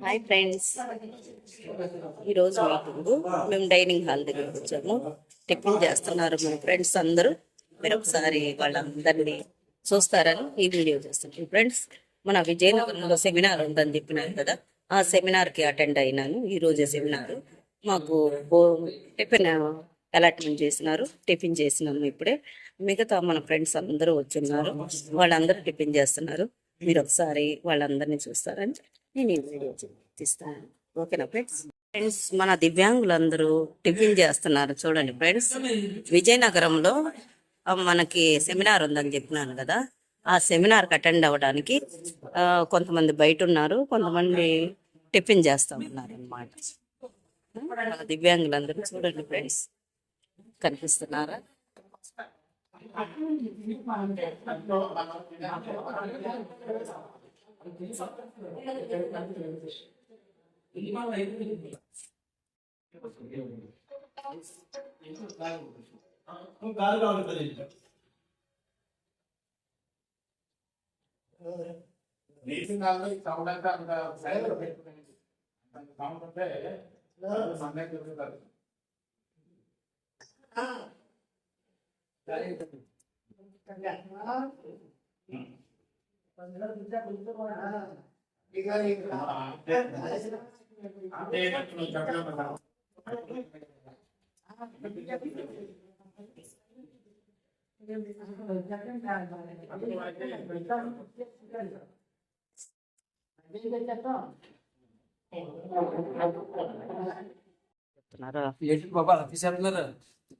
Hi friends, ఈరోజు meeting మేము dining hall దగ్గరికి వచ్చాము. టిఫిన్ చేస్తున్నారు మా ఫ్రెండ్స్ అందరూ. మీరు ఒకసారి వాళ్ళందరినీ చూస్తారని ఈ వీడియో చేస్తున్నాం. ఫ్రెండ్స్, మన విజయనగరంలో సెమినార్ ఉందని చెప్పినారు కదా, ఆ సెమినార్కి అటెండ్ అయినాను. ఈరోజే సెమినార్ మాకు టిఫిన్ అలాట్మెంట్ చేసినారు. టిఫిన్ చేసినాము ఇప్పుడే. మిగతా మన ఫ్రెండ్స్ అందరూ వచ్చున్నారు, వాళ్ళందరూ టిఫిన్ చేస్తున్నారు. మీరు ఒకసారి వాళ్ళందరినీ చూస్తారని నేను ఈ వీడియో తీస్తాను. ఓకేనా ఫ్రెండ్స్? ఫ్రెండ్స్, మన దివ్యాంగులందరూ టిఫిన్ చేస్తున్నారు చూడండి ఫ్రెండ్స్. విజయనగరంలో మనకి సెమినార్ ఉందని చెప్పినాను కదా, ఆ సెమినార్కి అటెండ్ అవ్వడానికి కొంతమంది బయట ఉన్నారు, కొంతమంది టిఫిన్ చేస్తూ ఉన్నారు అన్నమాట. మన దివ్యాంగులందరూ చూడండి ఫ్రెండ్స్, కనిపిస్తున్నారా?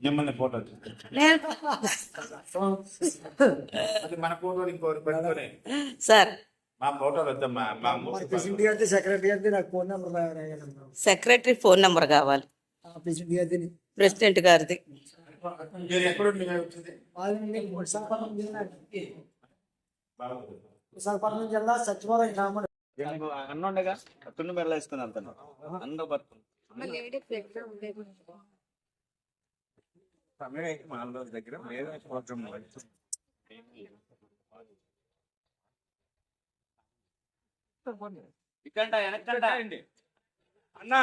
మిమ్మల్ని ఫోటో మన ఫోటోలు ఇంకోటి పెట్టుకొని సార్, మా ఫోటోలు వద్దమ్మా. మా ప్రెసిడెంట్ గారి సెక్రటరీ గారి నాకు phone number secretary phone number కావాలి. ప్రెసిడెంట్ గారిది ప్రెసిడెంట్ గారిది. మీరు ఎక్కడుండి వచ్చింది? విశాఖపట్నం జిల్లా సచివాలయం గ్రామం అన్నుండగా తుండు మెడలో వేసుకుని వెళ్తాను. అందరూ బతుకు మాల దగ్గర వేరే ప్రోగ్రామ్ ఇక్కడ వెనకండి అన్న,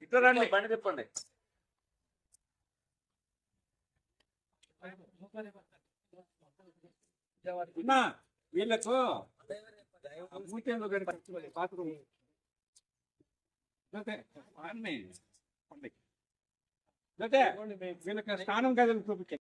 ఇక్కడ రండి, బండి తిప్పండి. వీళ్ళకు వీళ్ళకి స్నానం గదులు చూపించండి.